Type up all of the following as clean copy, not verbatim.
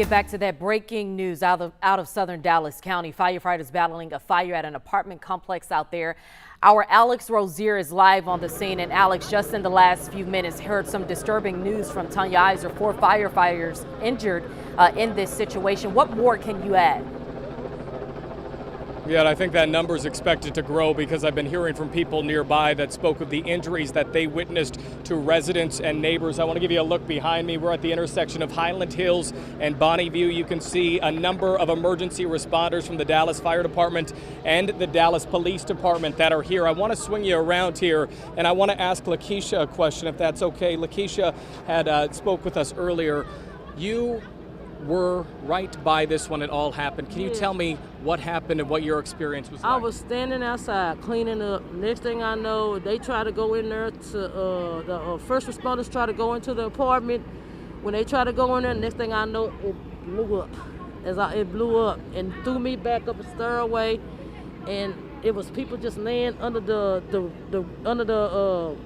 Get back to that breaking news out of southern Dallas County. Firefighters battling a fire at an apartment complex out there. Our Alex Rozier is live on the scene. And Alex, just in the last few minutes, heard some disturbing news from Tanya Iser. 4 firefighters injured in this situation. What more can you add? Yeah, I think that number is expected to grow because I've been hearing from people nearby that spoke of the injuries that they witnessed to residents and neighbors. I want to give you a look behind me. We're at the intersection of Highland Hills and Bonneview. You can see a number of emergency responders from the Dallas Fire Department and the Dallas Police Department that are here. I want to swing you around here, and I want to ask Lakeisha a question, if that's okay. Lakeisha had spoke with us earlier. You were right by this when it all happened. Can you tell me what happened and what your experience was like? I was standing outside cleaning up. Next thing I know, they try to go in there to the first responders try to go into the apartment. When they try to go in there, next thing I know, it blew up. It blew up and threw me back up a stairway, and it was people just laying under the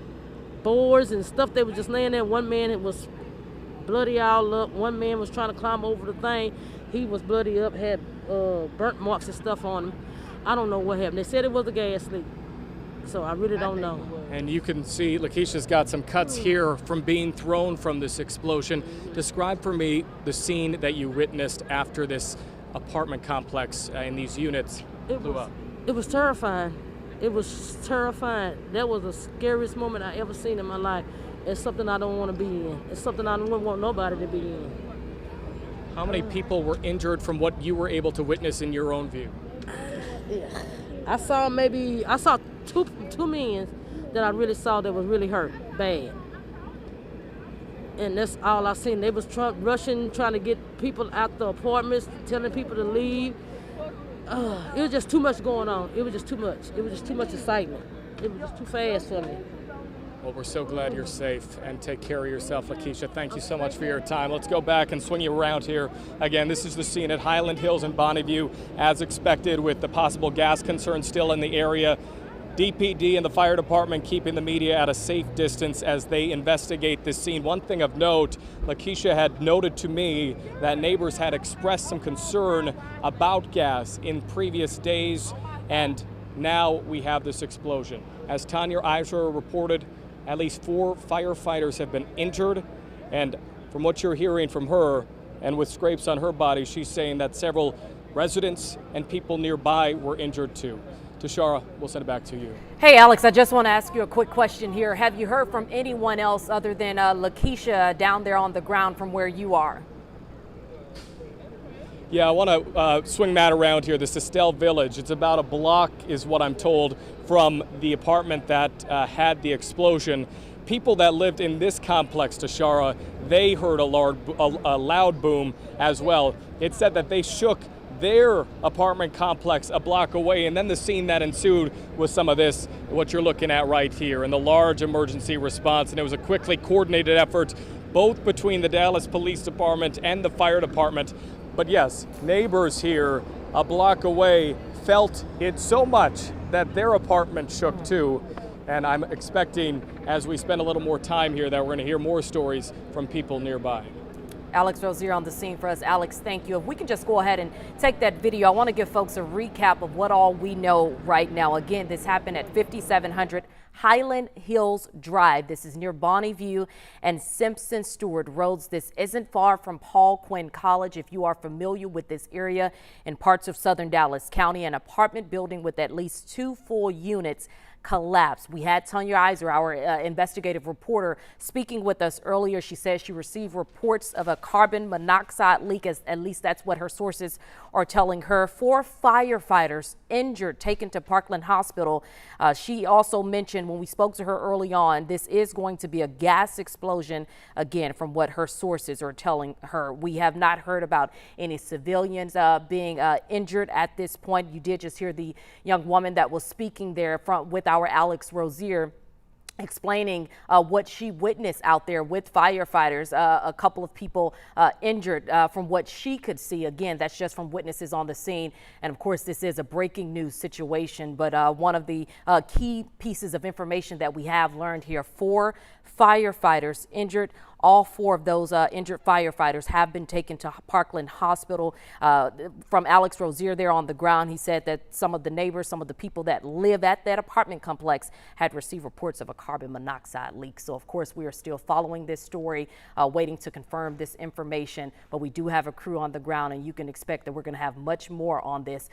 boards and stuff. They were just laying there. One man, it was bloody all up. One man was trying to climb over the thing. He was bloody up, had burnt marks and stuff on him. I don't know what happened. They said it was a gas leak, so I really don't know. And you can see Lakeisha's got some cuts here from being thrown from this explosion. Describe for me the scene that you witnessed after this apartment complex in these units blew up. It was terrifying. It was terrifying. That was the scariest moment I ever seen in my life. It's something I don't want to be in. It's something I don't want nobody to be in. How many people were injured from what you were able to witness in your own view? Yeah. I saw two men that I really saw that was really hurt bad. And that's all I seen. They was rushing, trying to get people out the apartments, telling people to leave. It was just too much going on. It was just too much. It was just too much excitement. It was just too fast for me. Well, we're so glad you're safe, and take care of yourself, Lakeisha. Thank you so much for your time. Let's go back and swing you around here. Again, this is the scene at Highland Hills and Bonneview, as expected, with the possible gas concerns still in the area. DPD and the fire department keeping the media at a safe distance as they investigate this scene. One thing of note, Lakeisha had noted to me that neighbors had expressed some concern about gas in previous days, and now we have this explosion. As Tanya Iser reported, at least 4 firefighters have been injured, and from what you're hearing from her, and with scrapes on her body, she's saying that several residents and people nearby were injured too. Tashara, we'll send it back to you. Hey, Alex, I just want to ask you a quick question here. Have you heard from anyone else other than Lakeisha down there on the ground from where you are? Yeah, I want to swing Matt around here. This is Estelle Village. It's about a block, is what I'm told, from the apartment that had the explosion. People that lived in this complex, Tashara, they heard a loud boom as well. It said that they shook their apartment complex a block away, and then the scene that ensued was some of this, what you're looking at right here, and the large emergency response. And it was a quickly coordinated effort, both between the Dallas Police Department and the fire department. But yes, neighbors here a block away felt it so much that their apartment shook too. And I'm expecting, as we spend a little more time here, that we're going to hear more stories from people nearby. Alex Rozier on the scene for us. Alex, thank you. If we can just go ahead and take that video, I want to give folks a recap of what all we know right now. Again, this happened at 5700 Highland Hills Drive. This is near Bonneview and Simpson Stewart Roads. This isn't far from Paul Quinn College. If you are familiar with this area in parts of southern Dallas County, an apartment building with at least 2 full units collapsed. We had Tanya Iser, our investigative reporter, speaking with us earlier. She says she received reports of a carbon monoxide leak, at least that's what her sources are telling her. 4 firefighters injured, taken to Parkland Hospital. She also mentioned when we spoke to her early on, this is going to be a gas explosion, again, from what her sources are telling her. We have not heard about any civilians being injured at this point. You did just hear the young woman that was speaking there with our Alex Rozier, explaining what she witnessed out there with firefighters. A couple of people injured from what she could see. Again, that's just from witnesses on the scene. And of course, this is a breaking news situation. But one of the key pieces of information that we have learned here, 4 firefighters injured All 4 of those injured firefighters have been taken to Parkland Hospital. From Alex Rozier there on the ground, he said that some of the neighbors, some of the people that live at that apartment complex had received reports of a carbon monoxide leak. So, of course, we are still following this story, waiting to confirm this information. But we do have a crew on the ground, and you can expect that we're going to have much more on this.